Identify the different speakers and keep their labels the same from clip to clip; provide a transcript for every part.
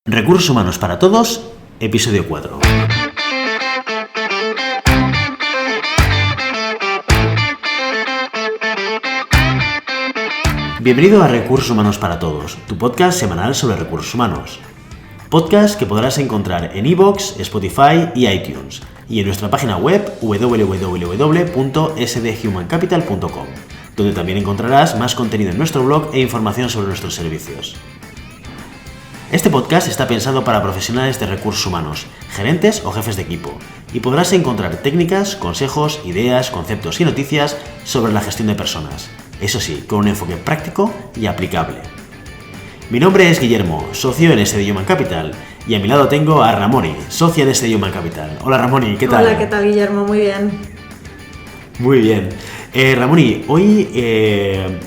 Speaker 1: Recursos humanos para todos, episodio 4. Bienvenido a Recursos humanos para todos, tu podcast semanal sobre recursos humanos. Podcast que podrás encontrar en iVoox, Spotify y iTunes, y en nuestra página web www.sdhumancapital.com, donde también encontrarás más contenido en nuestro blog e información sobre nuestros servicios. Este podcast está pensado para profesionales de recursos humanos, gerentes o jefes de equipo, y podrás encontrar técnicas, consejos, ideas, conceptos y noticias sobre la gestión de personas, eso sí, con un enfoque práctico y aplicable. Mi nombre es Guillermo, socio en SD Human Capital, y a mi lado tengo a Ramoni, socia en SD Human Capital. Hola Ramoni, ¿qué tal?
Speaker 2: Hola, ¿qué tal Guillermo? Muy bien.
Speaker 1: Muy bien. Ramoni, hoy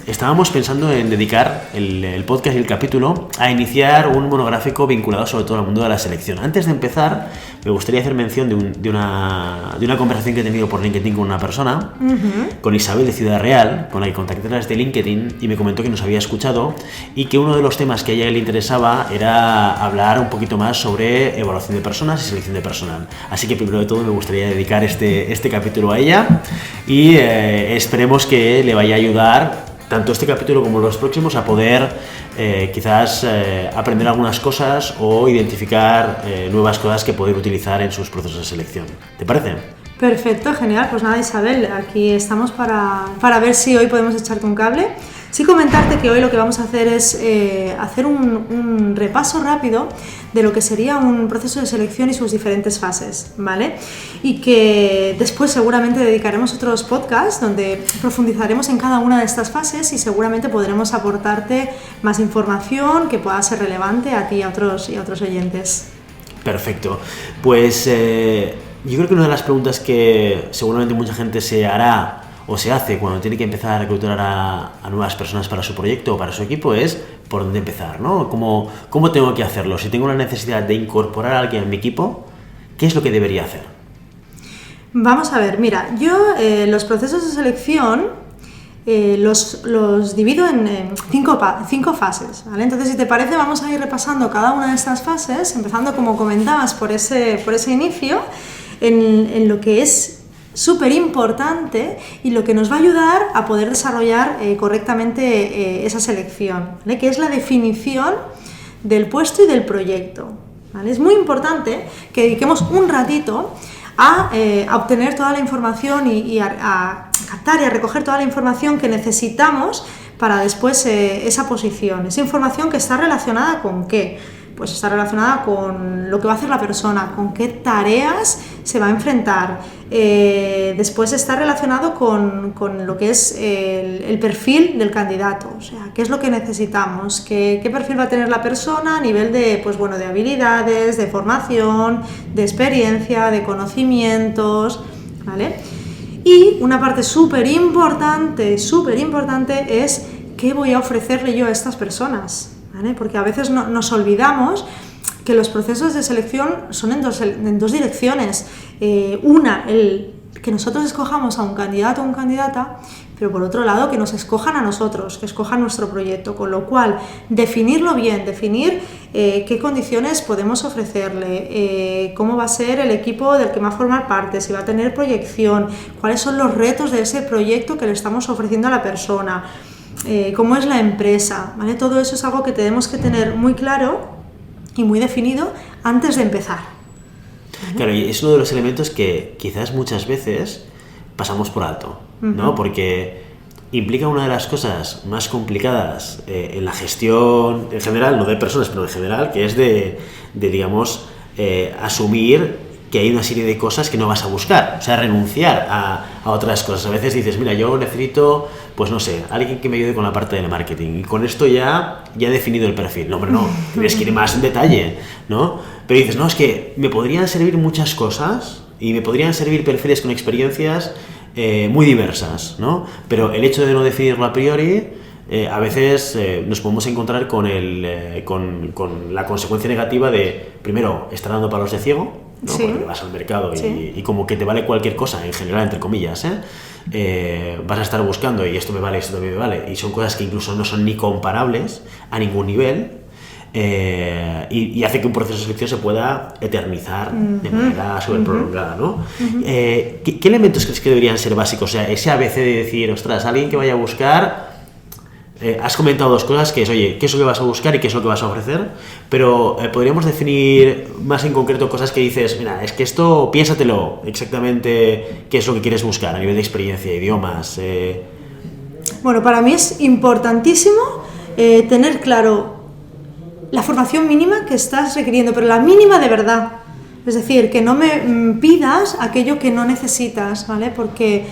Speaker 1: estábamos pensando en dedicar el podcast y el capítulo a iniciar un monográfico vinculado sobre todo al mundo de la selección. Antes de empezar, me gustaría hacer mención de una conversación que he tenido por LinkedIn con una persona, con Isabel de Ciudad Real, con la que contacté desde LinkedIn y me comentó que nos había escuchado y que uno de los temas que a ella le interesaba era hablar un poquito más sobre evaluación de personas y selección de personal. Así que primero de todo me gustaría dedicar este capítulo a ella y esperemos que le vaya a ayudar tanto este capítulo como los próximos a poder quizás aprender algunas cosas o identificar nuevas cosas que poder utilizar en sus procesos de selección. ¿Te parece?
Speaker 2: Perfecto, genial. Pues nada, Isabel, aquí estamos para ver si hoy podemos echarte un cable. Sí, comentarte que hoy lo que vamos a hacer es hacer un repaso rápido de lo que sería un proceso de selección y sus diferentes fases, ¿vale? Y que después seguramente dedicaremos otros podcasts donde profundizaremos en cada una de estas fases y seguramente podremos aportarte más información que pueda ser relevante a ti y a otros oyentes.
Speaker 1: Perfecto. Pues yo creo que una de las preguntas que seguramente mucha gente se hará o se hace cuando tiene que empezar a reclutar a nuevas personas para su proyecto o para su equipo es por dónde empezar, ¿no? ¿Cómo tengo que hacerlo? Si tengo la necesidad de incorporar a alguien en mi equipo, ¿qué es lo que debería hacer?
Speaker 2: Vamos a ver, mira, yo los procesos de selección los divido en cinco fases, ¿vale? Entonces, si te parece, vamos a ir repasando cada una de estas fases, empezando, como comentabas, por ese inicio, en lo que es súper importante y lo que nos va a ayudar a poder desarrollar correctamente esa selección, ¿vale? Que es la definición del puesto y del proyecto, ¿vale? Es muy importante que dediquemos un ratito a obtener toda la información y a captar y a recoger toda la información que necesitamos para después esa posición. Esa información que está relacionada con ¿qué? Pues está relacionada con lo que va a hacer la persona, con qué tareas se va a enfrentar. Después está relacionado con lo que es el perfil del candidato, o sea, qué es lo que necesitamos, qué perfil va a tener la persona a nivel de, pues bueno, de habilidades, de formación, de experiencia, de conocimientos, ¿vale? Y una parte súper importante es qué voy a ofrecerle yo a estas personas, ¿vale? Porque a veces nos olvidamos que los procesos de selección son en dos direcciones. Una, que nosotros escojamos a un candidato o una candidata, pero por otro lado que nos escojan a nosotros, que escojan nuestro proyecto, con lo cual definirlo bien, definir qué condiciones podemos ofrecerle, cómo va a ser el equipo del que va a formar parte, si va a tener proyección, cuáles son los retos de ese proyecto que le estamos ofreciendo a la persona, cómo es la empresa, ¿vale? Todo eso es algo que tenemos que tener muy claro y muy definido antes de empezar.
Speaker 1: Claro, y es uno de los elementos que quizás muchas veces pasamos por alto, ¿no? Porque implica una de las cosas más complicadas en la gestión en general, no de personas, pero en general, que es de digamos, asumir que hay una serie de cosas que no vas a buscar, o sea, renunciar a otras cosas. A veces dices, mira, yo necesito, pues no sé, alguien que me ayude con la parte del marketing, y con esto ya he definido el perfil. No, hombre, no, tienes que ir más en detalle, ¿no? Pero dices, no, es que me podrían servir muchas cosas y me podrían servir perfiles con experiencias muy diversas, ¿no? Pero el hecho de no definirlo a priori, a veces nos podemos encontrar con la consecuencia negativa de, primero, estar dando palos de ciego, ¿no?
Speaker 2: Sí.
Speaker 1: Porque vas al mercado
Speaker 2: Sí.
Speaker 1: y como que te vale cualquier cosa, en general, entre comillas, vas a estar buscando y esto me vale, esto también me vale, y son cosas que incluso no son ni comparables a ningún nivel, y hace que un proceso de selección se pueda eternizar de manera súper prolongada, ¿no? ¿Qué elementos crees que deberían ser básicos? O sea, ese ABC de decir, ostras, alguien que vaya a buscar... has comentado dos cosas, que es, oye, qué es lo que vas a buscar y qué es lo que vas a ofrecer, pero podríamos definir más en concreto cosas que dices, mira, es que esto, piénsatelo exactamente qué es lo que quieres buscar a nivel de experiencia, idiomas...
Speaker 2: Bueno, para mí es importantísimo tener claro la formación mínima que estás requiriendo, pero la mínima de verdad. Es decir, que no me pidas aquello que no necesitas, ¿vale? Porque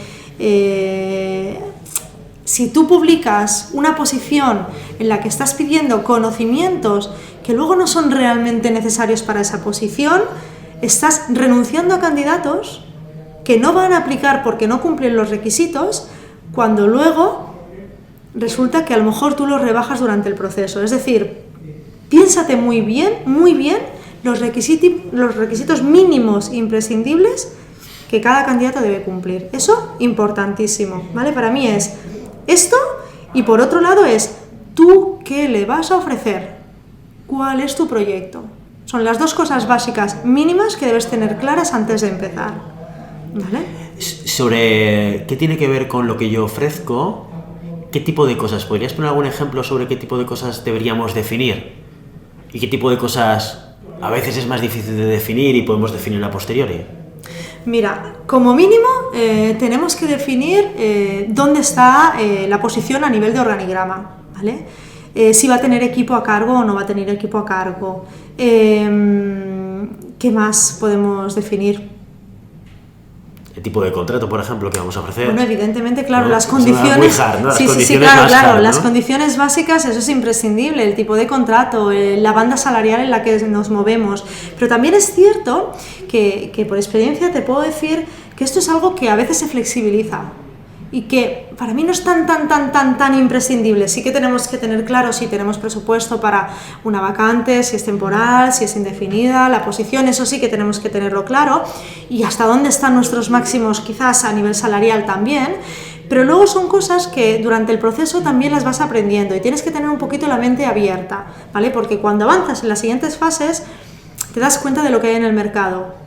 Speaker 2: si tú publicas una posición en la que estás pidiendo conocimientos que luego no son realmente necesarios para esa posición, estás renunciando a candidatos que no van a aplicar porque no cumplen los requisitos, cuando luego resulta que a lo mejor tú los rebajas durante el proceso. Es decir, piénsate muy bien los requisitos mínimos e imprescindibles que cada candidato debe cumplir. Eso, importantísimo, ¿vale? Para mí es esto, y por otro lado es, ¿tú qué le vas a ofrecer? ¿Cuál es tu proyecto? Son las dos cosas básicas mínimas que debes tener claras antes de empezar, ¿vale?
Speaker 1: Sobre qué tiene que ver con lo que yo ofrezco, ¿qué tipo de cosas? ¿Podrías poner algún ejemplo sobre qué tipo de cosas deberíamos definir? ¿Y qué tipo de cosas a veces es más difícil de definir y podemos definir a posteriori?
Speaker 2: Mira, como mínimo tenemos que definir dónde está la posición a nivel de organigrama, ¿vale? Si va a tener equipo a cargo o no va a tener equipo a cargo. ¿Qué más podemos definir?
Speaker 1: El tipo de contrato, por ejemplo, que vamos a ofrecer.
Speaker 2: Bueno, evidentemente, claro,
Speaker 1: ¿no?
Speaker 2: las condiciones...
Speaker 1: ¿no? Las
Speaker 2: sí,
Speaker 1: condiciones
Speaker 2: claro,
Speaker 1: ¿no?
Speaker 2: las condiciones básicas, eso es imprescindible, el tipo de contrato, la banda salarial en la que nos movemos. Pero también es cierto que por experiencia te puedo decir que esto es algo que a veces se flexibiliza y que para mí no es tan imprescindible. Sí que tenemos que tener claro si tenemos presupuesto para una vacante, si es temporal, si es indefinida, la posición, eso sí que tenemos que tenerlo claro, y hasta dónde están nuestros máximos quizás a nivel salarial también. Pero luego son cosas que durante el proceso también las vas aprendiendo y tienes que tener un poquito la mente abierta, ¿vale? Porque cuando avanzas en las siguientes fases te das cuenta de lo que hay en el mercado.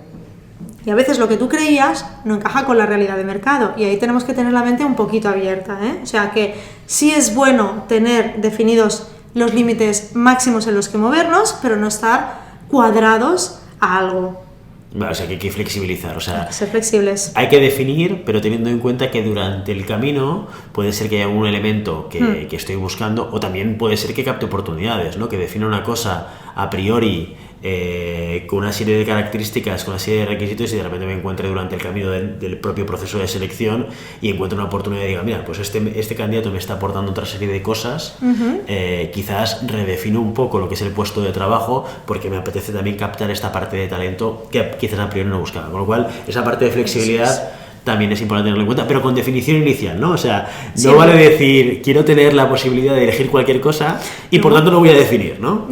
Speaker 2: Y a veces lo que tú creías no encaja con la realidad de mercado, y ahí tenemos que tener la mente un poquito abierta, ¿eh? O sea que sí es bueno tener definidos los límites máximos en los que movernos, pero no estar cuadrados a algo.
Speaker 1: O sea que hay que flexibilizar, o sea,
Speaker 2: hay que ser flexibles.
Speaker 1: Hay que definir, pero teniendo en cuenta que durante el camino puede ser que haya algún elemento que estoy buscando, o también puede ser que capte oportunidades, ¿no? Que defina una cosa a priori con una serie de características, con una serie de requisitos, y de repente me encuentre durante el camino del propio proceso de selección y encuentro una oportunidad y diga, mira, pues este candidato me está aportando otra serie de cosas, quizás redefino un poco lo que es el puesto de trabajo porque me apetece también captar esta parte de talento que quizás a priori no buscaba, con lo cual esa parte de flexibilidad también es importante tenerlo en cuenta, pero con definición inicial, ¿no? O sea, no vale decir, quiero tener la posibilidad de elegir cualquier cosa y por tanto lo voy a definir, ¿no?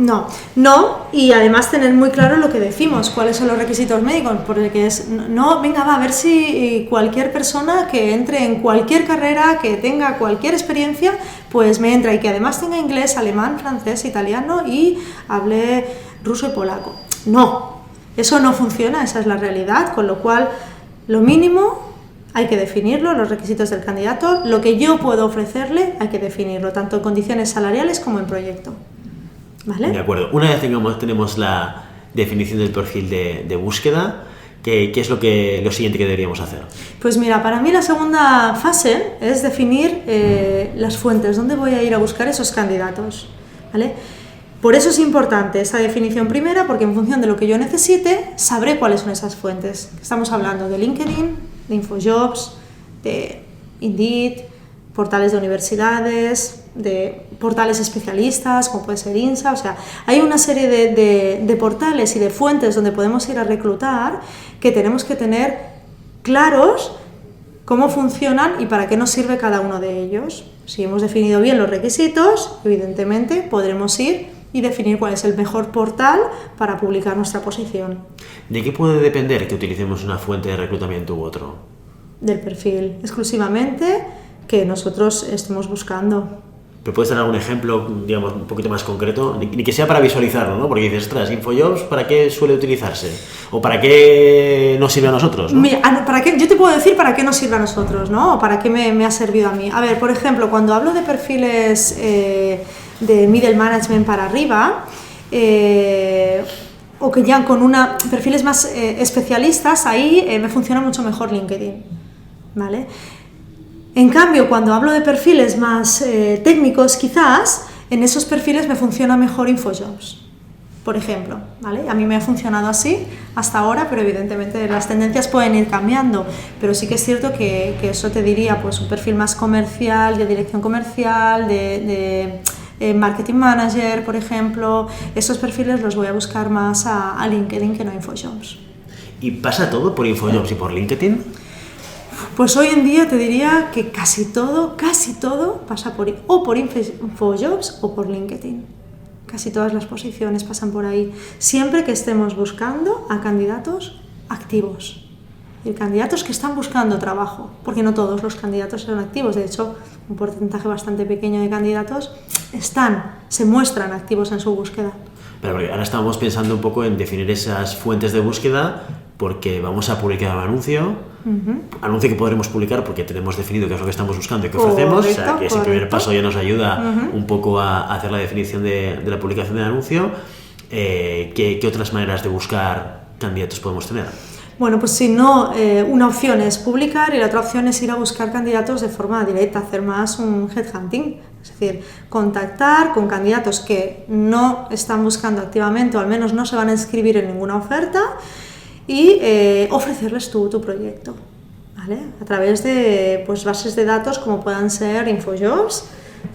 Speaker 2: No, y además tener muy claro lo que decimos, cuáles son los requisitos médicos, porque venga, va, a ver si cualquier persona que entre en cualquier carrera, que tenga cualquier experiencia, pues me entra, y que además tenga inglés, alemán, francés, italiano y hable ruso y polaco. No, eso no funciona, esa es la realidad, con lo cual lo mínimo hay que definirlo, los requisitos del candidato, lo que yo puedo ofrecerle hay que definirlo, tanto en condiciones salariales como en proyecto. ¿Vale?
Speaker 1: De acuerdo. Una vez tenemos la definición del perfil de búsqueda, ¿qué es lo siguiente que deberíamos hacer?
Speaker 2: Pues mira, para mí la segunda fase es definir las fuentes, dónde voy a ir a buscar esos candidatos, ¿vale? Por eso es importante esa definición primera, porque en función de lo que yo necesite, sabré cuáles son esas fuentes. Estamos hablando de LinkedIn, de Infojobs, de Indeed, portales de universidades, de portales especialistas, como puede ser INSA. O sea, hay una serie de portales y de fuentes donde podemos ir a reclutar, que tenemos que tener claros cómo funcionan y para qué nos sirve cada uno de ellos. Si hemos definido bien los requisitos, evidentemente podremos ir y definir cuál es el mejor portal para publicar nuestra posición.
Speaker 1: ¿De qué puede depender que utilicemos una fuente de reclutamiento u otro?
Speaker 2: Del perfil exclusivamente que nosotros estemos buscando.
Speaker 1: ¿Pero puedes dar algún ejemplo, digamos, un poquito más concreto? Ni que sea para visualizarlo, ¿no? Porque dices, ostras, InfoJobs, ¿para qué suele utilizarse? ¿O para qué nos sirve a nosotros, ¿no?
Speaker 2: Mira, yo te puedo decir para qué nos sirve a nosotros, ¿no? O para qué me ha servido a mí. A ver, por ejemplo, cuando hablo de perfiles de middle management para arriba, o que ya con perfiles más especialistas, ahí me funciona mucho mejor LinkedIn, ¿vale? En cambio, cuando hablo de perfiles más técnicos, quizás, en esos perfiles me funciona mejor InfoJobs, por ejemplo, ¿vale? A mí me ha funcionado así hasta ahora, pero evidentemente las tendencias pueden ir cambiando, pero sí que es cierto que eso te diría, pues un perfil más comercial, de dirección comercial, de marketing manager, por ejemplo, esos perfiles los voy a buscar más a LinkedIn que no a InfoJobs.
Speaker 1: ¿Y pasa todo por InfoJobs y por LinkedIn?
Speaker 2: Pues hoy en día te diría que casi todo pasa por InfoJobs o por LinkedIn. Casi todas las posiciones pasan por ahí, siempre que estemos buscando a candidatos activos. Y candidatos que están buscando trabajo, porque no todos los candidatos son activos, de hecho, un porcentaje bastante pequeño de candidatos se muestran activos en su búsqueda.
Speaker 1: Pero porque ahora estamos pensando un poco en definir esas fuentes de búsqueda, porque vamos a publicar un anuncio que podremos publicar porque tenemos definido qué es lo que estamos buscando y qué ofrecemos, o sea que ese primer paso ya nos ayuda un poco a hacer la definición de la publicación del anuncio. ¿Qué otras maneras de buscar candidatos podemos tener?
Speaker 2: Bueno, pues si no, una opción es publicar y la otra opción es ir a buscar candidatos de forma directa, hacer más un headhunting, es decir, contactar con candidatos que no están buscando activamente o al menos no se van a inscribir en ninguna oferta y ofrecerles tu proyecto, ¿vale? A través de pues, bases de datos como puedan ser InfoJobs,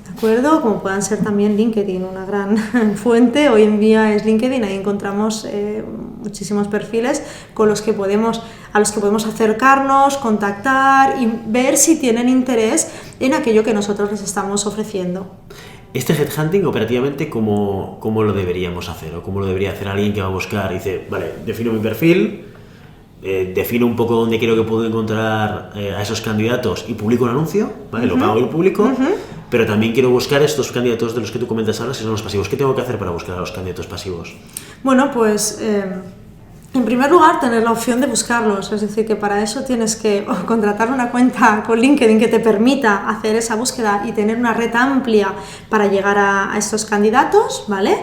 Speaker 2: ¿de acuerdo? Como puedan ser también LinkedIn, una gran fuente hoy en día es LinkedIn, ahí encontramos muchísimos perfiles a los que podemos acercarnos, contactar y ver si tienen interés en aquello que nosotros les estamos ofreciendo.
Speaker 1: Este headhunting, operativamente, ¿cómo lo deberíamos hacer? ¿O cómo lo debería hacer alguien que va a buscar? Dice, vale, defino mi perfil, defino un poco dónde creo que puedo encontrar a esos candidatos y publico un anuncio, ¿vale? Lo pago y lo publico, pero también quiero buscar estos candidatos de los que tú comentas ahora, si son los pasivos. ¿Qué tengo que hacer para buscar a los candidatos pasivos?
Speaker 2: Bueno, pues en primer lugar tener la opción de buscarlos, es decir, que para eso tienes que contratar una cuenta con LinkedIn que te permita hacer esa búsqueda y tener una red amplia para llegar a estos candidatos, ¿vale?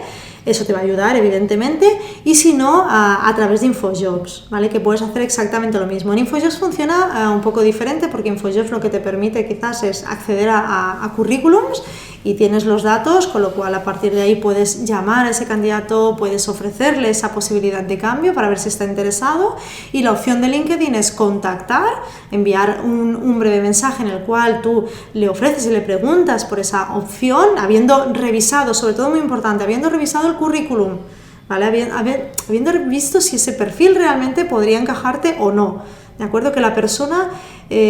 Speaker 2: Eso te va a ayudar, evidentemente, y si no, a través de InfoJobs, ¿vale? Que puedes hacer exactamente lo mismo. En InfoJobs funciona un poco diferente porque InfoJobs lo que te permite quizás es acceder a currículums y tienes los datos, con lo cual a partir de ahí puedes llamar a ese candidato, puedes ofrecerle esa posibilidad de cambio para ver si está interesado, y la opción de LinkedIn es contactar, enviar un breve mensaje en el cual tú le ofreces y le preguntas por esa opción, habiendo revisado, sobre todo muy importante, habiendo revisado el currículum, ¿vale? Habiendo visto si ese perfil realmente podría encajarte o no, ¿de acuerdo? Que la persona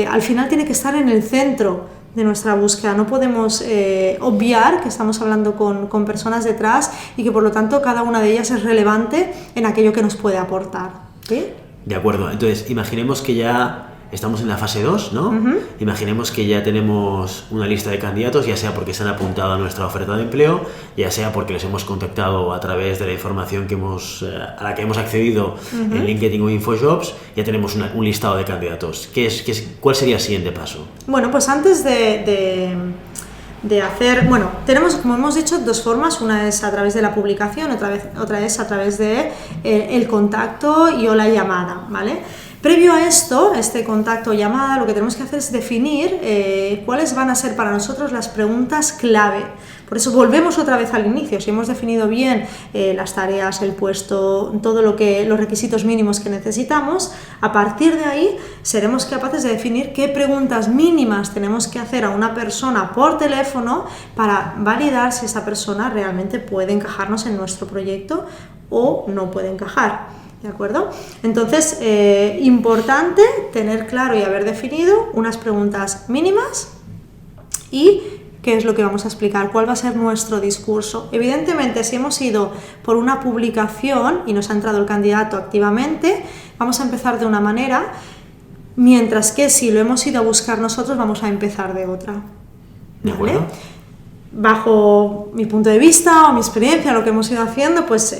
Speaker 2: al final tiene que estar en el centro de nuestra búsqueda, no podemos obviar que estamos hablando con personas detrás y que por lo tanto cada una de ellas es relevante en aquello que nos puede aportar, ¿sí?
Speaker 1: De acuerdo, entonces imaginemos que ya estamos en la fase 2, ¿no? Imaginemos que ya tenemos una lista de candidatos, ya sea porque se han apuntado a nuestra oferta de empleo, ya sea porque les hemos contactado a través de la información a la que hemos accedido en LinkedIn o InfoJobs, ya tenemos un listado de candidatos. ¿Cuál sería el siguiente paso?
Speaker 2: Bueno, pues antes de hacer, tenemos, como hemos dicho, dos formas, una es a través de la publicación, otra es a través de el contacto o la llamada, ¿vale? Previo a esto, este contacto o llamada, lo que tenemos que hacer es definir cuáles van a ser para nosotros las preguntas clave. Por eso volvemos otra vez al inicio. Si hemos definido bien las tareas, el puesto, los requisitos mínimos que necesitamos, a partir de ahí seremos capaces de definir qué preguntas mínimas tenemos que hacer a una persona por teléfono para validar si esa persona realmente puede encajarnos en nuestro proyecto o no puede encajar. ¿De acuerdo? Entonces, importante tener claro y haber definido unas preguntas mínimas y qué es lo que vamos a explicar, cuál va a ser nuestro discurso. Evidentemente, si hemos ido por una publicación y nos ha entrado el candidato activamente, vamos a empezar de una manera, mientras que si lo hemos ido a buscar nosotros, vamos a empezar de otra.
Speaker 1: ¿De acuerdo?
Speaker 2: bajo mi punto de vista o mi experiencia, lo que hemos ido haciendo, pues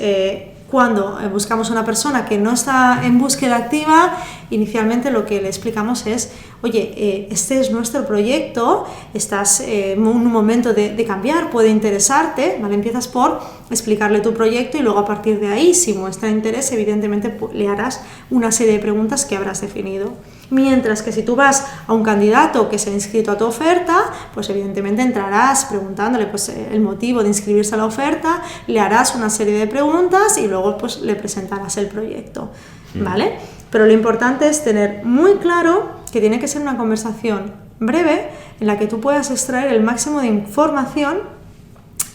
Speaker 2: cuando buscamos una persona que no está en búsqueda activa, inicialmente lo que le explicamos es, oye, este es nuestro proyecto, estás en un momento de cambiar, puede interesarte, ¿vale? Empiezas por explicarle tu proyecto y luego a partir de ahí, si muestra interés, evidentemente le harás una serie de preguntas que habrás definido. Mientras que si tú vas a un candidato que se ha inscrito a tu oferta, pues evidentemente entrarás preguntándole pues, el motivo de inscribirse a la oferta, le harás una serie de preguntas y luego pues, le presentarás el proyecto, ¿vale? Pero lo importante es tener muy claro que tiene que ser una conversación breve en la que tú puedas extraer el máximo de información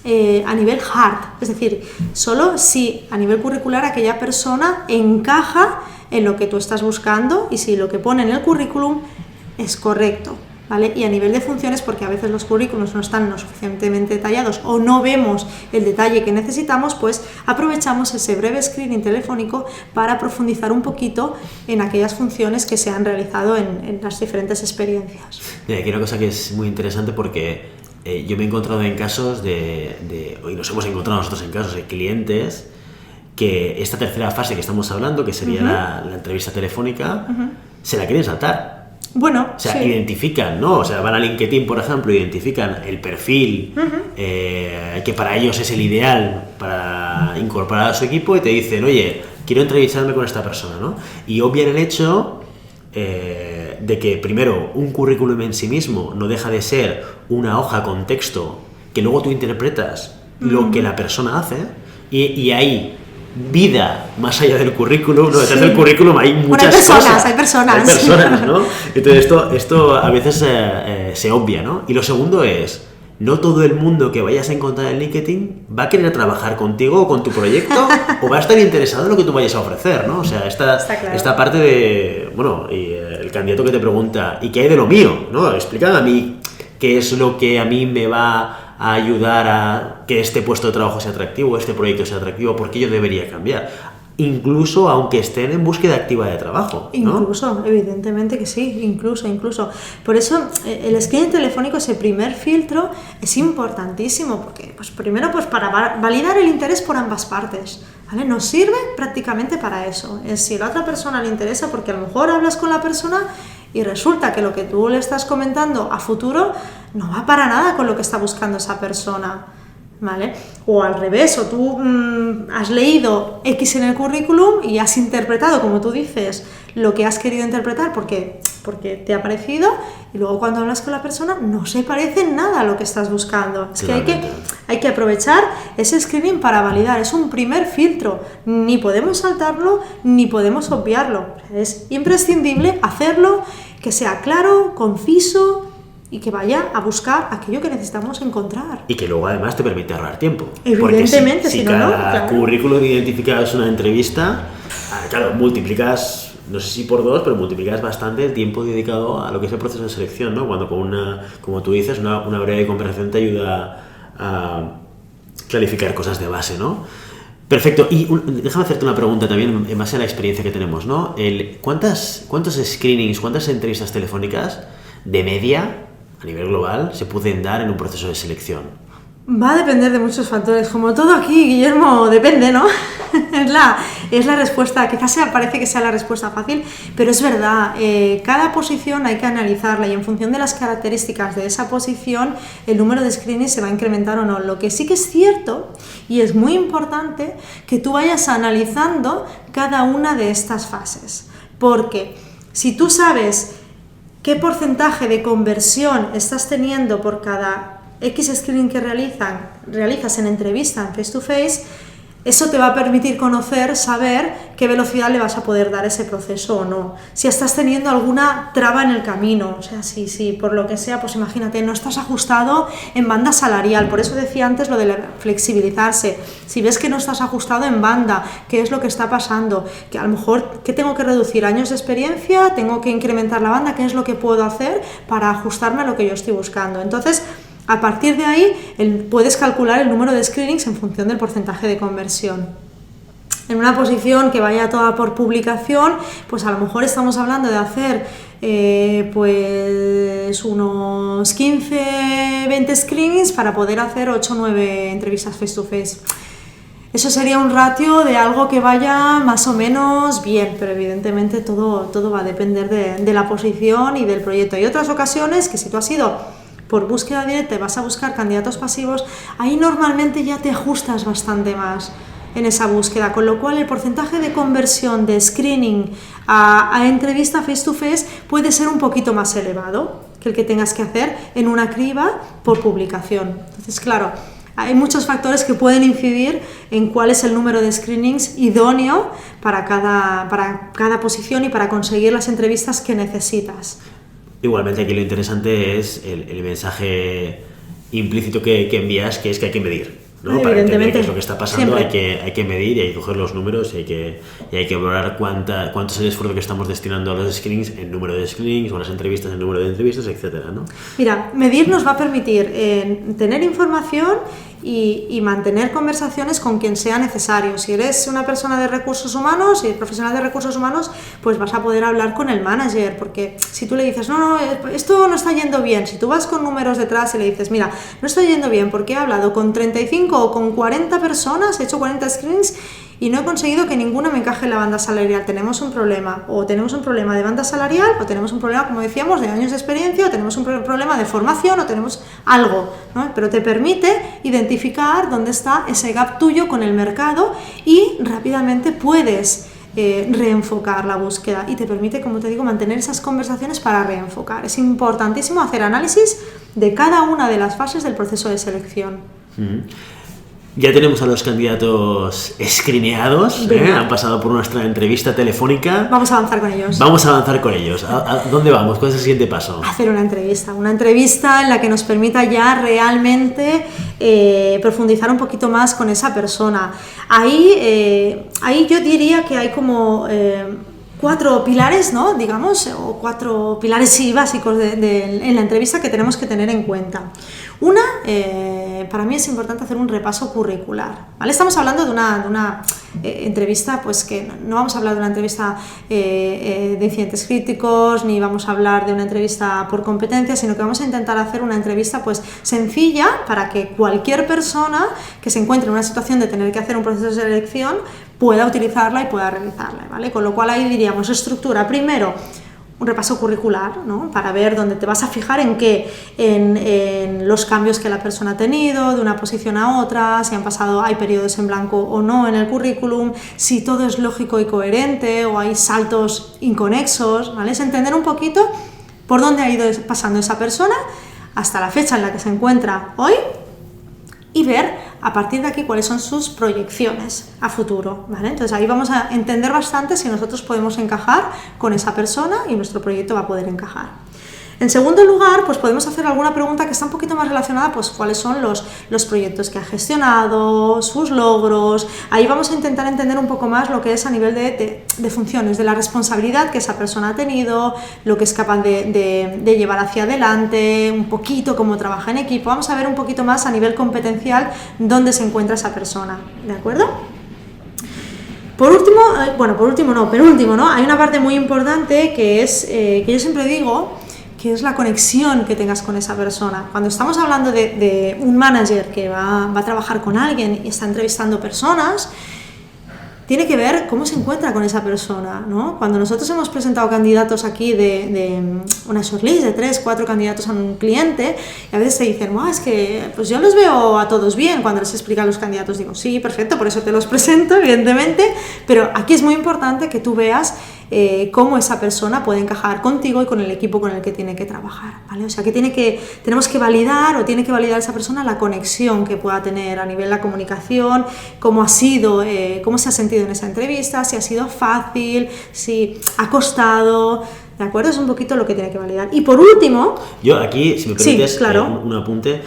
Speaker 2: a nivel hard, es decir, solo si a nivel curricular aquella persona encaja en lo que tú estás buscando y si lo que pone en el currículum es correcto, ¿vale? Y a nivel de funciones, porque a veces los currículums no están lo suficientemente detallados o no vemos el detalle que necesitamos, pues aprovechamos ese breve screening telefónico para profundizar un poquito en aquellas funciones que se han realizado en las diferentes experiencias.
Speaker 1: Mira, aquí hay una cosa que es muy interesante porque yo me he encontrado en casos y nos hemos encontrado nosotros en casos de clientes que esta tercera fase que estamos hablando, que sería la entrevista telefónica, se la quieren saltar.
Speaker 2: Bueno,
Speaker 1: o sea,
Speaker 2: sí.
Speaker 1: Identifican, ¿no? O sea, van a LinkedIn, por ejemplo, identifican el perfil que para ellos es el ideal para incorporar a su equipo y te dicen, oye, quiero entrevistarme con esta persona, ¿no? Y obvian el hecho de que, primero, un currículum en sí mismo no deja de ser una hoja con texto que luego tú interpretas lo que la persona hace y hay vida más allá del currículum, ¿no? Detrás del currículum hay muchas cosas.
Speaker 2: Hay personas,
Speaker 1: ¿no? Entonces esto a veces se obvia, ¿no? Y lo segundo es, no todo el mundo que vayas a encontrar en LinkedIn va a querer trabajar contigo o con tu proyecto o va a estar interesado en lo que tú vayas a ofrecer, ¿no? O sea, esta parte de, bueno, y el candidato que te pregunta, ¿y qué hay de lo mío? ¿No? Explícame a mí qué es lo que a mí me va a ayudar a que este puesto de trabajo sea atractivo, este proyecto sea atractivo, ¿por qué yo debería cambiar? Incluso aunque estén en búsqueda activa de trabajo, ¿no?
Speaker 2: Incluso, evidentemente que sí, incluso. Por eso el screening telefónico, ese primer filtro, es importantísimo, porque pues, primero pues, para validar el interés por ambas partes, ¿vale? Nos sirve prácticamente para eso. Es si a la otra persona le interesa, porque a lo mejor hablas con la persona y resulta que lo que tú le estás comentando a futuro no va para nada con lo que está buscando esa persona, ¿vale? O al revés, o tú has leído X en el currículum y has interpretado, como tú dices, lo que has querido interpretar porque te ha parecido y luego cuando hablas con la persona no se parece nada a lo que estás buscando. Es que hay que aprovechar ese screening para validar, es un primer filtro, ni podemos saltarlo ni podemos obviarlo. Es imprescindible hacerlo, que sea claro, conciso y que vaya a buscar aquello que necesitamos encontrar.
Speaker 1: Y que luego además te permite ahorrar tiempo.
Speaker 2: Evidentemente,
Speaker 1: porque si cada currículum identificado es una entrevista, claro, multiplicas, no sé si por 2, pero multiplicas bastante el tiempo dedicado a lo que es el proceso de selección, ¿no? Cuando con como tú dices, una breve conversación te ayuda a clarificar cosas de base, ¿no? Perfecto. Y déjame hacerte una pregunta también en base a la experiencia que tenemos, ¿no? ¿Cuántos screenings, cuántas entrevistas telefónicas de media a nivel global se pueden dar en un proceso de selección?
Speaker 2: Va a depender de muchos factores, como todo aquí, Guillermo, depende, ¿no? es la respuesta, quizás parece que sea la respuesta fácil, pero es verdad, cada posición hay que analizarla y en función de las características de esa posición, el número de screenings se va a incrementar o no. Lo que sí que es cierto, y es muy importante, que tú vayas analizando cada una de estas fases, porque si tú sabes qué porcentaje de conversión estás teniendo por cada X screening que realizas en entrevista, en face to face, eso te va a permitir saber qué velocidad le vas a poder dar a ese proceso o no. Si estás teniendo alguna traba en el camino, o sea, si por lo que sea, pues imagínate, no estás ajustado en banda salarial, por eso decía antes lo de flexibilizarse. Si ves que no estás ajustado en banda, ¿qué es lo que está pasando? Que a lo mejor, ¿qué tengo que reducir? ¿Años de experiencia? ¿Tengo que incrementar la banda? ¿Qué es lo que puedo hacer para ajustarme a lo que yo estoy buscando? Entonces, a partir de ahí puedes calcular el número de screenings en función del porcentaje de conversión. en una posición que vaya toda por publicación, pues a lo mejor estamos hablando de hacer pues unos 15, 20 screenings para poder hacer 8 o 9 entrevistas face to face. Eso sería un ratio de algo que vaya más o menos bien, pero evidentemente todo va a depender de la posición y del proyecto. Hay otras ocasiones que si tú has ido por búsqueda directa y vas a buscar candidatos pasivos, ahí normalmente ya te ajustas bastante más en esa búsqueda, con lo cual el porcentaje de conversión de screening a entrevista face to face puede ser un poquito más elevado que el que tengas que hacer en una criba por publicación. Entonces, claro, hay muchos factores que pueden incidir en cuál es el número de screenings idóneo para cada posición y para conseguir las entrevistas que necesitas.
Speaker 1: Igualmente aquí lo interesante es el mensaje implícito que envías, que es que hay que medir, ¿no? Para entender qué es lo que está pasando, hay que medir y hay que coger los números y hay que valorar cuánto es el esfuerzo que estamos destinando a los screenings, en número de screenings o a las entrevistas, en número de entrevistas, etcétera, ¿no?
Speaker 2: Mira, medir nos va a permitir tener información y mantener conversaciones con quien sea necesario. Si eres una persona de recursos humanos y profesional de recursos humanos, pues vas a poder hablar con el manager, porque si tú le dices, no, esto no está yendo bien, si tú vas con números detrás y le dices, mira, no está yendo bien porque he hablado con 35 o con 40 personas, he hecho 40 screens y no he conseguido que ninguna me encaje en la banda salarial, tenemos un problema, o tenemos un problema de banda salarial, o tenemos un problema, como decíamos, de años de experiencia, o tenemos un problema de formación, o tenemos algo, ¿no? Pero te permite identificar dónde está ese gap tuyo con el mercado y rápidamente puedes reenfocar la búsqueda y te permite, como te digo, mantener esas conversaciones para reenfocar. Es importantísimo hacer análisis de cada una de las fases del proceso de selección.
Speaker 1: Ya tenemos a los candidatos screeneados, han pasado por nuestra entrevista telefónica.
Speaker 2: Vamos a avanzar con ellos.
Speaker 1: ¿A dónde vamos? ¿Cuál es el siguiente paso?
Speaker 2: Hacer una entrevista en la que nos permita ya realmente profundizar un poquito más con esa persona. Ahí yo diría que hay como 4 pilares, ¿no? Digamos, o 4 pilares sí, básicos en la entrevista que tenemos que tener en cuenta. Una, para mí es importante hacer un repaso curricular, ¿vale? Estamos hablando de una entrevista, pues que no vamos a hablar de una entrevista de incidentes críticos, ni vamos a hablar de una entrevista por competencias, sino que vamos a intentar hacer una entrevista pues sencilla para que cualquier persona que se encuentre en una situación de tener que hacer un proceso de selección pueda utilizarla y pueda realizarla, ¿vale? Con lo cual ahí diríamos estructura, primero, un repaso curricular, ¿no? Para ver dónde te vas a fijar en los cambios que la persona ha tenido de una posición a otra, si hay periodos en blanco o no en el currículum, si todo es lógico y coherente o hay saltos inconexos, ¿vale? Es entender un poquito por dónde ha ido pasando esa persona hasta la fecha en la que se encuentra hoy y ver a partir de aquí cuáles son sus proyecciones a futuro, ¿vale? Entonces ahí vamos a entender bastante si nosotros podemos encajar con esa persona y nuestro proyecto va a poder encajar. En segundo lugar, pues podemos hacer alguna pregunta que está un poquito más relacionada, pues cuáles son los proyectos que ha gestionado, sus logros. Ahí vamos a intentar entender un poco más lo que es a nivel de funciones, de la responsabilidad que esa persona ha tenido, lo que es capaz de llevar hacia adelante, un poquito cómo trabaja en equipo. Vamos a ver un poquito más a nivel competencial dónde se encuentra esa persona, ¿de acuerdo? Penúltimo, ¿no? Hay una parte muy importante que es, que yo siempre digo, que es la conexión que tengas con esa persona. Cuando estamos hablando de un manager que va a trabajar con alguien y está entrevistando personas, tiene que ver cómo se encuentra con esa persona, ¿no? Cuando nosotros hemos presentado candidatos aquí de una shortlist de 3, 4 candidatos a un cliente, y a veces te dicen, es que pues yo los veo a todos bien. Cuando les explican a los candidatos digo, sí, perfecto, por eso te los presento, evidentemente, pero aquí es muy importante que tú veas cómo esa persona puede encajar contigo y con el equipo con el que tiene que trabajar, ¿vale? O sea, que tenemos que validar o tiene que validar esa persona la conexión que pueda tener a nivel de la comunicación, cómo se ha sentido en esa entrevista, si ha sido fácil, si ha costado, ¿de acuerdo? Es un poquito lo que tiene que validar. Y por último...
Speaker 1: Yo aquí, si me permites,
Speaker 2: sí, claro.
Speaker 1: Un apunte.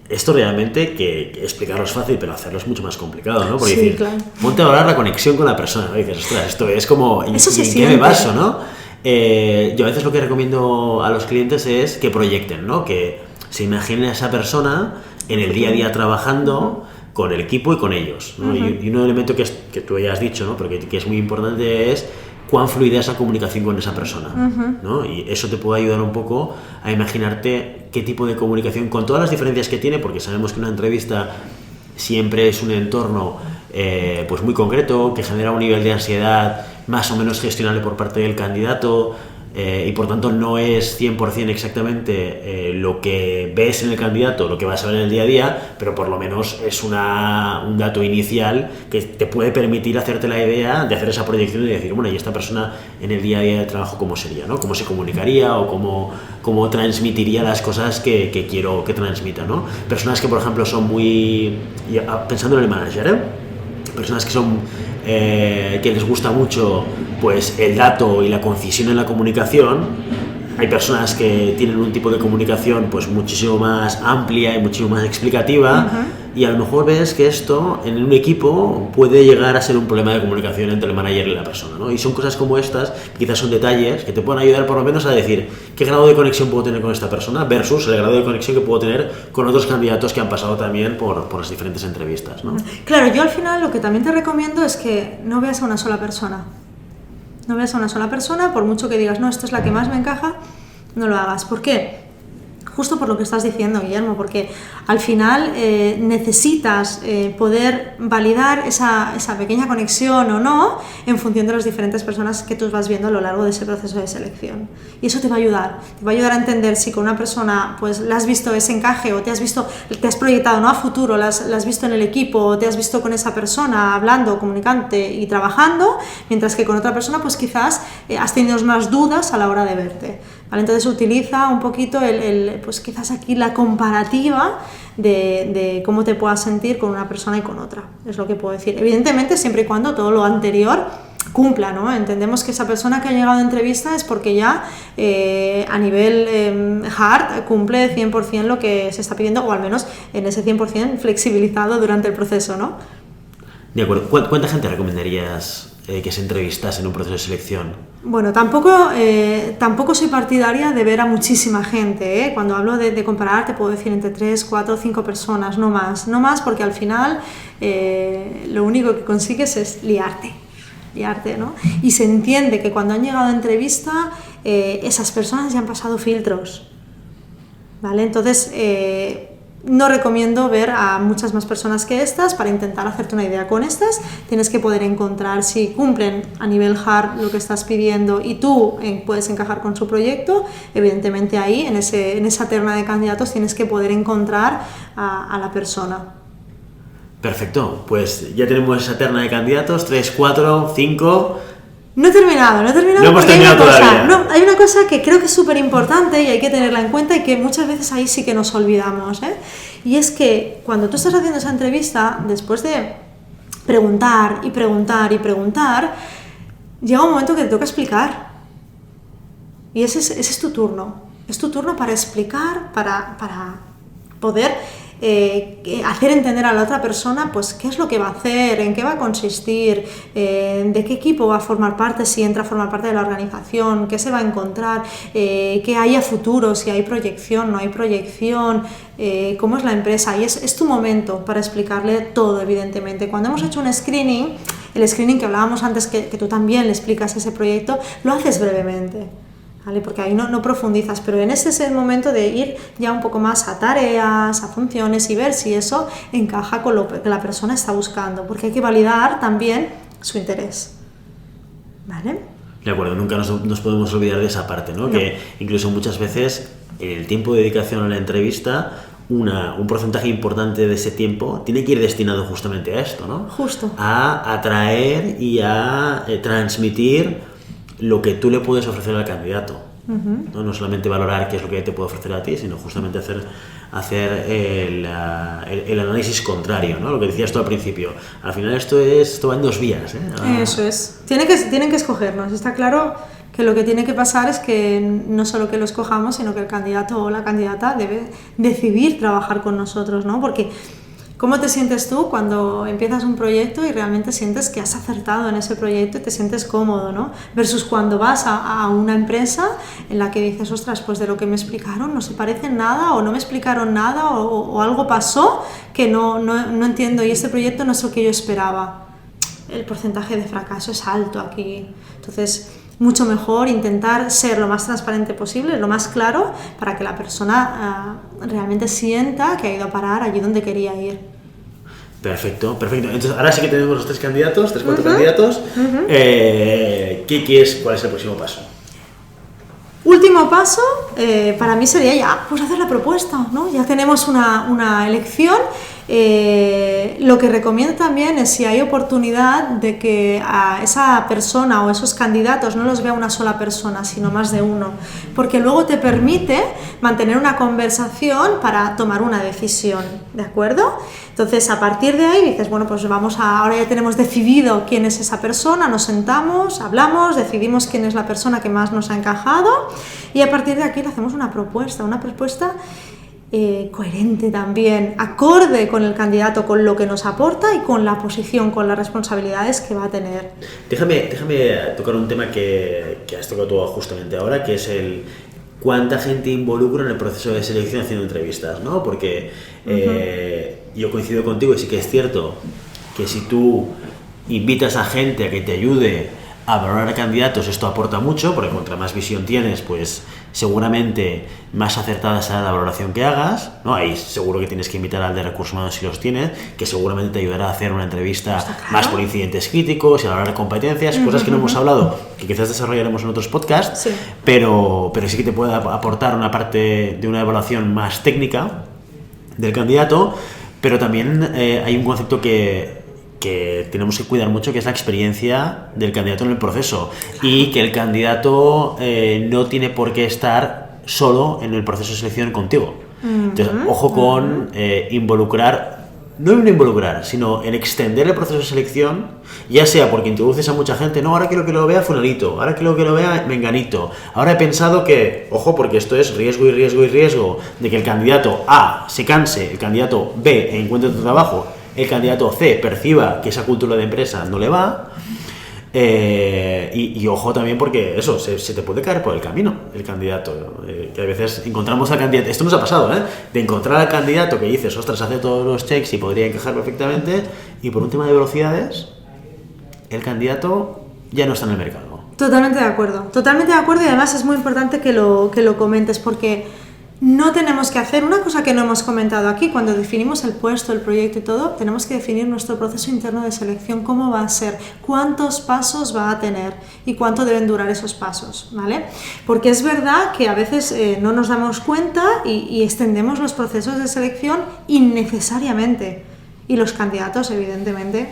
Speaker 1: Esto realmente, que explicarlo es fácil, pero hacerlo es mucho más complicado, ¿no? Porque
Speaker 2: sí, claro.
Speaker 1: Ponte a valorar la conexión con la persona, ¿no? Y dices, ostras, esto es como...
Speaker 2: Eso se
Speaker 1: ¿en
Speaker 2: siente.
Speaker 1: qué me baso, no? Yo a veces lo que recomiendo a los clientes es que proyecten, ¿no? Que se imaginen a esa persona en el día a día trabajando con el equipo y con ellos, ¿no? Y un elemento que es que tú ya has dicho, ¿no? Pero que es muy importante, es cuán fluida es la comunicación con esa persona, ¿no? Y eso te puede ayudar un poco a imaginarte qué tipo de comunicación, con todas las diferencias que tiene, porque sabemos que una entrevista siempre es un entorno pues muy concreto, que genera un nivel de ansiedad más o menos gestionable por parte del candidato, y por tanto no es 100% exactamente lo que ves en el candidato, lo que vas a ver en el día a día, pero por lo menos es un dato inicial que te puede permitir hacerte la idea de hacer esa proyección y decir, bueno, ¿y esta persona en el día a día de trabajo cómo sería, ¿no? ¿Cómo se comunicaría o cómo transmitiría las cosas que quiero que transmita, ¿no? Personas que, por ejemplo, son muy... Pensando en el manager, personas que son que les gusta mucho pues el dato y la concisión en la comunicación. Hay personas que tienen un tipo de comunicación pues muchísimo más amplia y muchísimo más explicativa, y a lo mejor ves que esto en un equipo puede llegar a ser un problema de comunicación entre el manager y la persona, ¿no? Y son cosas como estas, quizás son detalles que te pueden ayudar por lo menos a decir qué grado de conexión puedo tener con esta persona versus el grado de conexión que puedo tener con otros candidatos que han pasado también por las diferentes entrevistas, ¿no?
Speaker 2: Claro, yo al final lo que también te recomiendo es que no veas a una sola persona. No veas a una sola persona, por mucho que digas, no, esta es la que más me encaja, no lo hagas. ¿Por qué? Justo por lo que estás diciendo, Guillermo, porque al final necesitas poder validar esa pequeña conexión o no en función de las diferentes personas que tú vas viendo a lo largo de ese proceso de selección. Y eso te va a ayudar a entender si con una persona pues la has visto ese encaje, o te has proyectado, ¿no?, a futuro, la has visto en el equipo, o te has visto con esa persona hablando, comunicante y trabajando, mientras que con otra persona pues quizás has tenido más dudas a la hora de verte. ¿Vale? Entonces utiliza un poquito pues quizás aquí la comparativa de cómo te puedas sentir con una persona y con otra, es lo que puedo decir. Evidentemente siempre y cuando todo lo anterior cumpla, ¿no? Entendemos que esa persona que ha llegado a entrevista es porque ya a nivel hard cumple 100% lo que se está pidiendo, o al menos en ese 100% flexibilizado durante el proceso, ¿no?
Speaker 1: De acuerdo. ¿Cuánta gente recomendarías que se entrevistase en un proceso de selección?
Speaker 2: Bueno, tampoco soy partidaria de ver a muchísima gente, ¿eh? Cuando hablo de comparar, te puedo decir entre 3, 4, 5 personas, no más, porque al final lo único que consigues es liarte, ¿no? Y se entiende que cuando han llegado a entrevista, esas personas ya han pasado filtros, ¿vale? Entonces, no recomiendo ver a muchas más personas que estas para intentar hacerte una idea. Con estas tienes que poder encontrar si cumplen a nivel hard lo que estás pidiendo y tú puedes encajar con su proyecto. Evidentemente ahí, en esa terna de candidatos, tienes que poder encontrar a la persona.
Speaker 1: Perfecto, pues ya tenemos esa terna de candidatos, 3, 4, 5...
Speaker 2: No he terminado.
Speaker 1: No hemos terminado todavía.
Speaker 2: Hay una cosa que creo que es súper importante y hay que tenerla en cuenta, y que muchas veces ahí sí que nos olvidamos, ¿eh? Y es que cuando tú estás haciendo esa entrevista, después de preguntar, llega un momento que te toca explicar. Y ese es tu turno. Es tu turno para explicar, para poder hacer entender a la otra persona pues qué es lo que va a hacer, en qué va a consistir, de qué equipo va a formar parte, si entra a formar parte de la organización, qué se va a encontrar, qué hay a futuro, si hay proyección, no hay proyección, cómo es la empresa. Y es tu momento para explicarle todo, evidentemente. Cuando hemos hecho un screening, el screening que hablábamos antes, que tú también le explicas ese proyecto, lo haces brevemente, ¿vale? Porque ahí no profundizas, pero en ese es el momento de ir ya un poco más a tareas, a funciones, y ver si eso encaja con lo que la persona está buscando, porque hay que validar también su interés, ¿vale?
Speaker 1: De acuerdo, nunca nos podemos olvidar de esa parte, ¿no? Que incluso muchas veces el tiempo de dedicación a la entrevista, un porcentaje importante de ese tiempo tiene que ir destinado justamente a esto, ¿no?
Speaker 2: Justo.
Speaker 1: A atraer y a transmitir lo que tú le puedes ofrecer al candidato. No solamente valorar qué es lo que te puede ofrecer a ti, sino justamente hacer el análisis contrario, ¿no? Lo que decías tú al principio. Al final esto va en dos vías, ¿eh?
Speaker 2: Eso es. Tienen que escogernos. Está claro que lo que tiene que pasar es que no solo que lo escojamos, sino que el candidato o la candidata debe decidir trabajar con nosotros, ¿no? Porque ¿cómo te sientes tú cuando empiezas un proyecto y realmente sientes que has acertado en ese proyecto y te sientes cómodo, ¿no? Versus cuando vas a una empresa en la que dices, ostras, pues de lo que me explicaron no se parece en nada, o no me explicaron nada, o algo pasó que no entiendo, y este proyecto no es lo que yo esperaba. el porcentaje de fracaso es alto aquí. Entonces, mucho mejor intentar ser lo más transparente posible, lo más claro, para que la persona realmente sienta que ha ido a parar allí donde quería ir.
Speaker 1: Perfecto, perfecto. Entonces, ahora sí que tenemos los 4 candidatos. ¿Cuál es el próximo paso?
Speaker 2: Último paso, para mí sería ya pues hacer la propuesta, ¿no? Ya tenemos una elección. Lo que recomiendo también es, si hay oportunidad, de que a esa persona o esos candidatos no los vea una sola persona, sino más de uno, porque luego te permite mantener una conversación para tomar una decisión, ¿de acuerdo? Entonces, a partir de ahí dices, bueno, pues ahora ya tenemos decidido quién es esa persona, nos sentamos, hablamos, decidimos quién es la persona que más nos ha encajado, y a partir de aquí le hacemos una propuesta coherente también, acorde con el candidato, con lo que nos aporta y con la posición, con las responsabilidades que va a tener.
Speaker 1: Déjame tocar un tema que has tocado tú justamente ahora, que es el cuánta gente involucra en el proceso de selección haciendo entrevistas, ¿no? Porque yo coincido contigo, y sí que es cierto que si tú invitas a gente a que te ayude a valorar a candidatos, esto aporta mucho, porque contra más visión tienes, pues seguramente más acertada será la valoración que hagas, ¿no? Ahí seguro que tienes que invitar al de recursos humanos si los tienes, que seguramente te ayudará a hacer una entrevista claro, más por incidentes críticos y a hablar de competencias, cosas que no hemos hablado, que quizás desarrollaremos en otros podcasts, sí. Pero sí que te puede aportar una parte de una evaluación más técnica del candidato, pero también hay un concepto que tenemos que cuidar mucho, que es la experiencia del candidato en el proceso, y que el candidato no tiene por qué estar solo en el proceso de selección contigo. Entonces, ojo con sino en extender el proceso de selección, ya sea porque introduces a mucha gente, no, ahora quiero que lo vea fulanito, ahora quiero que lo vea menganito, ahora he pensado que, ojo, porque esto es riesgo de que el candidato A se canse, el candidato B encuentre otro trabajo, el candidato C perciba que esa cultura de empresa no le va, y ojo también, porque eso, se te puede caer por el camino el candidato, que a veces encontramos al candidato, esto nos ha pasado, de encontrar al candidato que dices, ostras, hace todos los checks y podría encajar perfectamente, y por un tema de velocidades el candidato ya no está en el mercado. Totalmente de acuerdo,
Speaker 2: y además es muy importante que lo comentes, porque no tenemos que hacer una cosa que no hemos comentado aquí. Cuando definimos el puesto, el proyecto y todo, tenemos que definir nuestro proceso interno de selección, cómo va a ser, cuántos pasos va a tener y cuánto deben durar esos pasos, ¿vale? Porque es verdad que a veces no nos damos cuenta y extendemos los procesos de selección innecesariamente, y los candidatos evidentemente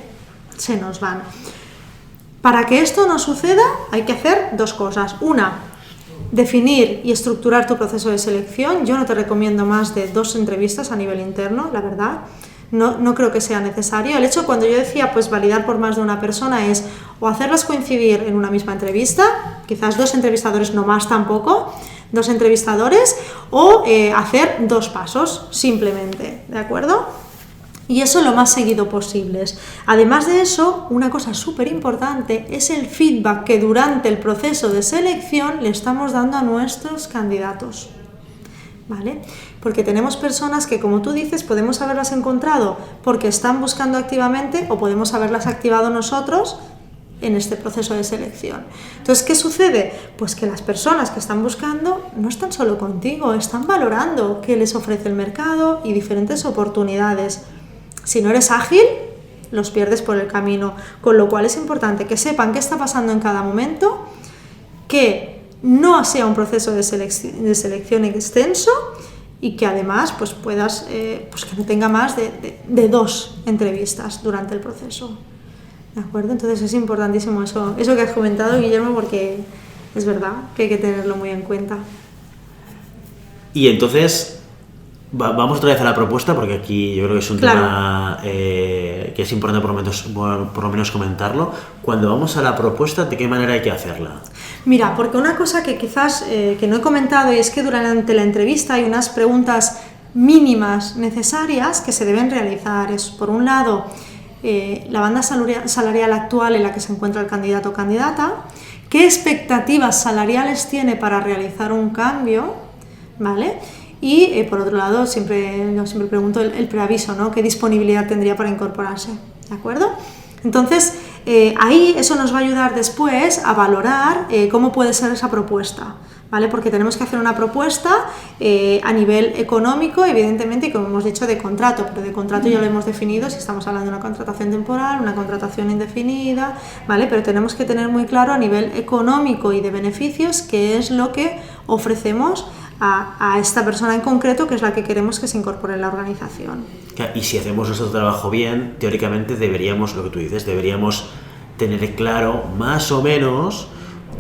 Speaker 2: se nos van. Para que esto no suceda hay que hacer dos cosas. Una, definir y estructurar tu proceso de selección. Yo no te recomiendo más de 2 entrevistas a nivel interno, la verdad. No creo que sea necesario. El hecho, cuando yo decía pues validar por más de una persona, es o hacerlas coincidir en una misma entrevista, quizás 2 entrevistadores, no más tampoco, 2 entrevistadores, o hacer 2 pasos simplemente, ¿de acuerdo? Y eso lo más seguido posible. Además de eso, una cosa súper importante es el feedback que durante el proceso de selección le estamos dando a nuestros candidatos, ¿vale? Porque tenemos personas que, como tú dices, podemos haberlas encontrado porque están buscando activamente, o podemos haberlas activado nosotros en este proceso de selección. Entonces, ¿qué sucede? Pues que las personas que están buscando no están solo contigo, están valorando qué les ofrece el mercado y diferentes oportunidades. Si no eres ágil, los pierdes por el camino, con lo cual es importante que sepan qué está pasando en cada momento, que no sea un proceso de selección extenso, y que además pues puedas, pues que no tenga más de 2 entrevistas durante el proceso, ¿de acuerdo? Entonces es importantísimo eso que has comentado, Guillermo, porque es verdad que hay que tenerlo muy en cuenta.
Speaker 1: Y entonces vamos otra vez a la propuesta, porque aquí yo creo que es un tema que es importante por lo menos comentarlo. Cuando vamos a la propuesta, ¿de qué manera hay que hacerla?
Speaker 2: Mira, porque una cosa que quizás que no he comentado, y es que durante la entrevista hay unas preguntas mínimas necesarias que se deben realizar. Es, por un lado, la banda salarial actual en la que se encuentra el candidato o candidata, qué expectativas salariales tiene para realizar un cambio, ¿vale? Y por otro lado, yo siempre pregunto el preaviso, ¿no? ¿Qué disponibilidad tendría para incorporarse? ¿De acuerdo? Entonces, ahí eso nos va a ayudar después a valorar cómo puede ser esa propuesta. ¿Vale? Porque tenemos que hacer una propuesta a nivel económico, evidentemente, y como hemos dicho, de contrato, pero de contrato ya lo hemos definido si estamos hablando de una contratación temporal, una contratación indefinida, ¿vale? Pero tenemos que tener muy claro a nivel económico y de beneficios qué es lo que ofrecemos a esta persona en concreto, que es la que queremos que se incorpore en la organización.
Speaker 1: Y si hacemos nuestro trabajo bien, teóricamente deberíamos, lo que tú dices, deberíamos tener claro más o menos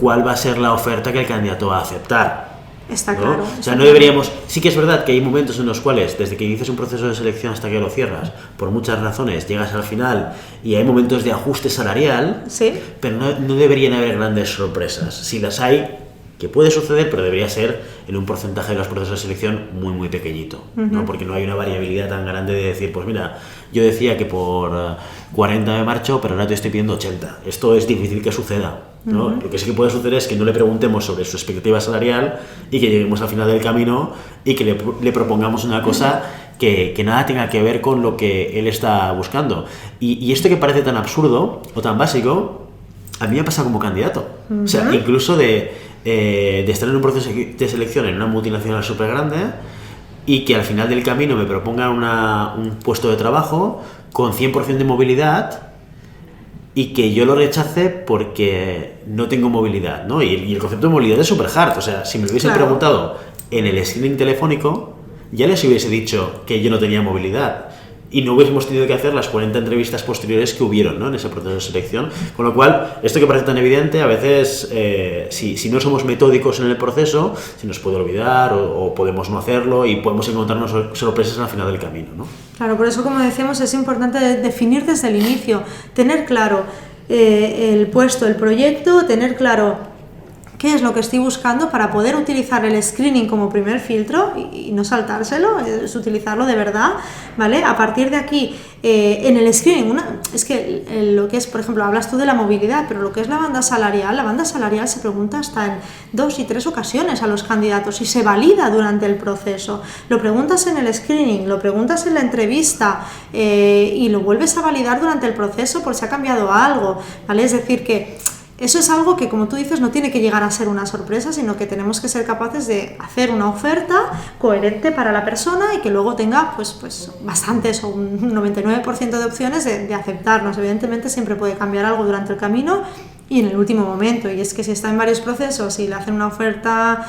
Speaker 1: cuál va a ser la oferta que el candidato va a aceptar.
Speaker 2: Está
Speaker 1: ¿no?
Speaker 2: claro.
Speaker 1: O sea, no deberíamos... Sí que es verdad que hay momentos en los cuales, desde que inicias un proceso de selección hasta que lo cierras, por muchas razones, llegas al final y hay momentos de ajuste salarial,
Speaker 2: ¿sí?
Speaker 1: Pero no deberían haber grandes sorpresas. Si las hay, que puede suceder, pero debería ser en un porcentaje de los procesos de selección muy, muy pequeñito, ¿no? Porque no hay una variabilidad tan grande de decir, pues mira, yo decía que por 40 me marcho, pero ahora te estoy pidiendo 80. Esto es difícil que suceda, ¿no? Lo que sí que puede suceder es que no le preguntemos sobre su expectativa salarial y que lleguemos al final del camino y que le propongamos una cosa que nada tenga que ver con lo que él está buscando. Y esto que parece tan absurdo o tan básico, a mí me pasa como candidato. O sea, incluso de estar en un proceso de selección en una multinacional súper grande y que al final del camino me propongan un puesto de trabajo con 100% de movilidad y que yo lo rechace porque no tengo movilidad, ¿no? Y el concepto de movilidad es súper hard. O sea, si me lo hubiesen preguntado en el screening telefónico, ya les hubiese dicho que yo no tenía movilidad y no hubiésemos tenido que hacer las 40 entrevistas posteriores que hubieron, ¿no? En ese proceso de selección. Con lo cual, esto que parece tan evidente, a veces, si no somos metódicos en el proceso, se nos puede olvidar o podemos no hacerlo y podemos encontrarnos sorpresas al final del camino, ¿no?
Speaker 2: Claro, por eso, como decíamos, es importante definir desde el inicio, tener claro el puesto, el proyecto, tener claro qué es lo que estoy buscando para poder utilizar el screening como primer filtro y no saltárselo, es utilizarlo de verdad, ¿vale? A partir de aquí, en el screening, es que lo que es, por ejemplo, hablas tú de la movilidad, pero lo que es la banda salarial se pregunta hasta en 2 y 3 ocasiones a los candidatos y se valida durante el proceso. Lo preguntas en el screening, lo preguntas en la entrevista y lo vuelves a validar durante el proceso por si ha cambiado algo, ¿vale? Es decir que eso es algo que, como tú dices, no tiene que llegar a ser una sorpresa, sino que tenemos que ser capaces de hacer una oferta coherente para la persona y que luego tenga pues bastantes o un 99% de opciones de aceptarnos. Evidentemente siempre puede cambiar algo durante el camino y en el último momento, y es que si está en varios procesos y le hacen una oferta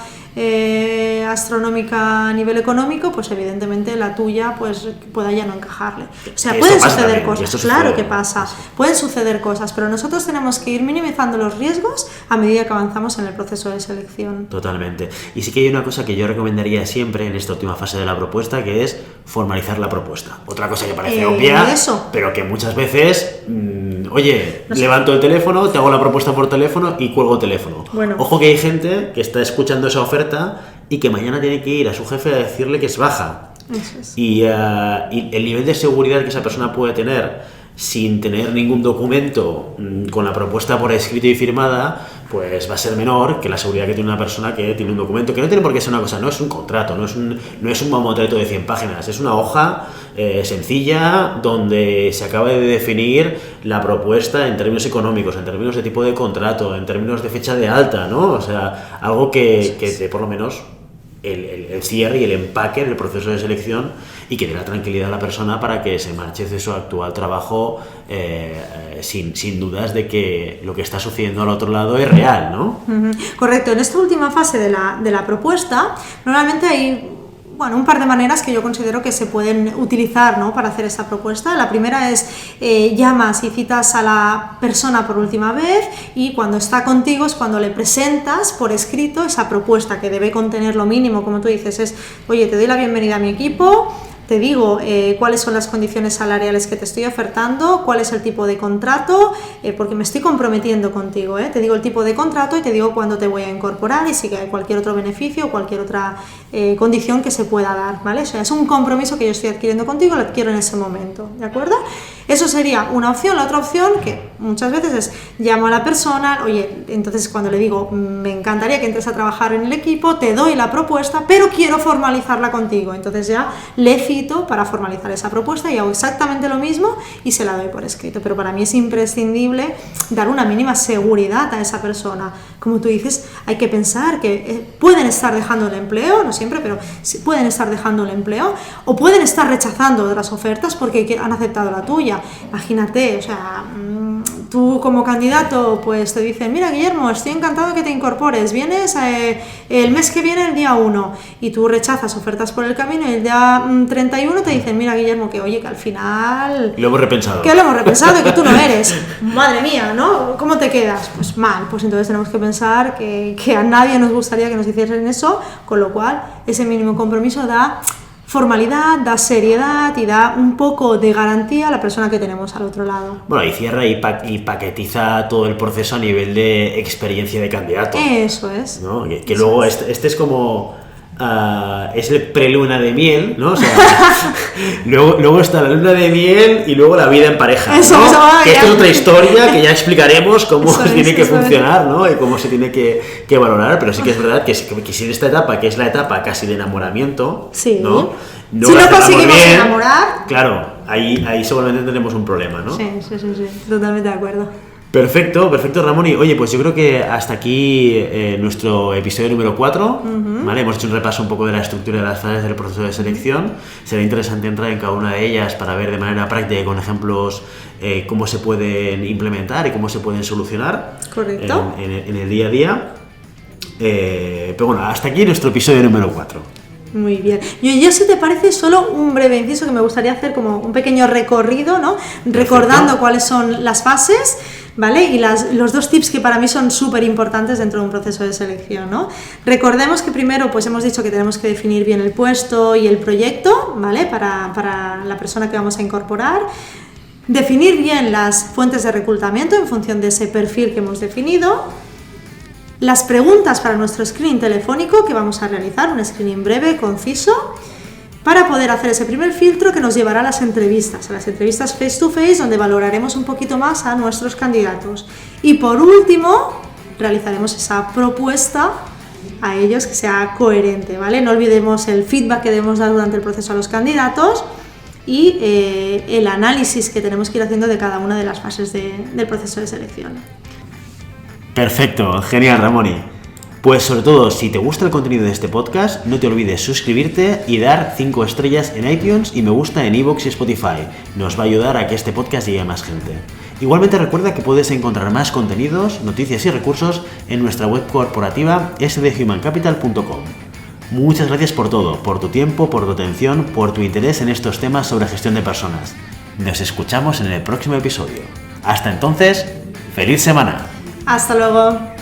Speaker 2: astronómica a nivel económico, pues evidentemente la tuya pues pueda ya no encajarle. O sea, pueden suceder cosas, claro que pasa, pueden suceder cosas, pero nosotros tenemos que ir minimizando los riesgos a medida que avanzamos en el proceso de selección.
Speaker 1: Totalmente. Y sí que hay una cosa que yo recomendaría siempre en esta última fase de la propuesta, que es formalizar la propuesta. Otra cosa que parece obvia, pero que muchas veces, oye, no sé, levanto el teléfono, te hago la propuesta por teléfono y cuelgo el teléfono. Bueno. Ojo que hay gente que está escuchando esa oferta y que mañana tiene que ir a su jefe a decirle que es baja.
Speaker 2: Eso es.
Speaker 1: Y el nivel de seguridad que esa persona puede tener sin tener ningún documento con la propuesta por escrito y firmada, pues va a ser menor que la seguridad que tiene una persona que tiene un documento, que no tiene por qué ser una cosa, no es un contrato, no es un mamotreto de 100 páginas, es una hoja sencilla donde se acaba de definir la propuesta en términos económicos, en términos de tipo de contrato, en términos de fecha de alta, ¿no? O sea, algo que dé por lo menos el cierre y el empaque del proceso de selección y que dé la tranquilidad a la persona para que se marche de su actual trabajo sin dudas de que lo que está sucediendo al otro lado es real, ¿no?
Speaker 2: Correcto. En esta última fase de la propuesta, normalmente hay un par de maneras que yo considero que se pueden utilizar, ¿no?, para hacer esta propuesta. La primera es llamas y citas a la persona por última vez y cuando está contigo es cuando le presentas por escrito esa propuesta que debe contener lo mínimo, como tú dices, es, oye, te doy la bienvenida a mi equipo, te digo cuáles son las condiciones salariales que te estoy ofertando, cuál es el tipo de contrato, porque me estoy comprometiendo contigo, te digo el tipo de contrato y te digo cuándo te voy a incorporar y si hay cualquier otro beneficio o cualquier otra condición que se pueda dar, ¿vale? O sea, es un compromiso que yo estoy adquiriendo contigo, lo adquiero en ese momento, ¿de acuerdo? Eso sería una opción. La otra opción, que muchas veces es, llamo a la persona, oye, entonces cuando le digo, me encantaría que entres a trabajar en el equipo, te doy la propuesta, pero quiero formalizarla contigo. Entonces ya le cito para formalizar esa propuesta y hago exactamente lo mismo y se la doy por escrito. Pero para mí es imprescindible dar una mínima seguridad a esa persona. Como tú dices, hay que pensar que pueden estar dejando el empleo, no siempre, pero pueden estar dejando el empleo o pueden estar rechazando otras ofertas porque han aceptado la tuya. Imagínate, o sea, tú como candidato pues te dicen, mira Guillermo, estoy encantado de que te incorpores, vienes el mes que viene, el día 1, y tú rechazas ofertas por el camino y el día 31 te dicen, mira Guillermo, que oye, que al final...
Speaker 1: Lo hemos repensado.
Speaker 2: Que lo hemos repensado y que tú no eres. Madre mía, ¿no? ¿Cómo te quedas? Pues mal, pues entonces tenemos que pensar que a nadie nos gustaría que nos hiciesen eso, con lo cual ese mínimo compromiso da formalidad, da seriedad y da un poco de garantía a la persona que tenemos al otro lado.
Speaker 1: Bueno, y cierra y paquetiza todo el proceso a nivel de experiencia de candidato.
Speaker 2: Eso es.
Speaker 1: ¿No? Que luego este es como... es el preluna de miel, ¿no? O sea, luego está la luna de miel y luego la vida en pareja,
Speaker 2: eso,
Speaker 1: ¿no?
Speaker 2: Eso,
Speaker 1: que esto es otra historia que ya explicaremos cómo
Speaker 2: eso
Speaker 1: tiene que funcionar, ¿no? Y cómo se tiene que valorar, pero sí que es verdad que si en esta etapa, que es la etapa casi de enamoramiento,
Speaker 2: sí.
Speaker 1: ¿no?
Speaker 2: Si no conseguimos enamorar...
Speaker 1: Claro, ahí seguramente tenemos un problema, ¿no?
Speaker 2: Sí, totalmente de acuerdo.
Speaker 1: Perfecto, Ramón. Y oye, pues yo creo que hasta aquí nuestro episodio número 4, ¿vale? Hemos hecho un repaso un poco de la estructura de las fases del proceso de selección. Será interesante entrar en cada una de ellas para ver de manera práctica y con ejemplos cómo se pueden implementar y cómo se pueden solucionar.
Speaker 2: Correcto.
Speaker 1: En el día a día. Pero bueno, hasta aquí nuestro episodio número 4.
Speaker 2: Muy bien. Yo si te parece, solo un breve inciso que me gustaría hacer como un pequeño recorrido, ¿no? Perfecto. Recordando cuáles son las fases, ¿vale? Y los dos tips que para mí son súper importantes dentro de un proceso de selección, ¿no? Recordemos que primero, pues hemos dicho que tenemos que definir bien el puesto y el proyecto, ¿vale? Para la persona que vamos a incorporar. Definir bien las fuentes de reclutamiento en función de ese perfil que hemos definido. Las preguntas para nuestro screening telefónico que vamos a realizar, un screening breve, conciso, para poder hacer ese primer filtro que nos llevará a las entrevistas face to face, donde valoraremos un poquito más a nuestros candidatos. Y por último, realizaremos esa propuesta a ellos que sea coherente, ¿vale? No olvidemos el feedback que debemos dar durante el proceso a los candidatos y el análisis que tenemos que ir haciendo de cada una de las fases del proceso de selección.
Speaker 1: Perfecto, genial, Ramoni. Pues sobre todo, si te gusta el contenido de este podcast, no te olvides suscribirte y dar 5 estrellas en iTunes y me gusta en iVoox y Spotify. Nos va a ayudar a que este podcast llegue a más gente. Igualmente recuerda que puedes encontrar más contenidos, noticias y recursos en nuestra web corporativa sdhumancapital.com. Muchas gracias por todo, por tu tiempo, por tu atención, por tu interés en estos temas sobre gestión de personas. Nos escuchamos en el próximo episodio. Hasta entonces, ¡feliz semana!
Speaker 2: Hasta luego.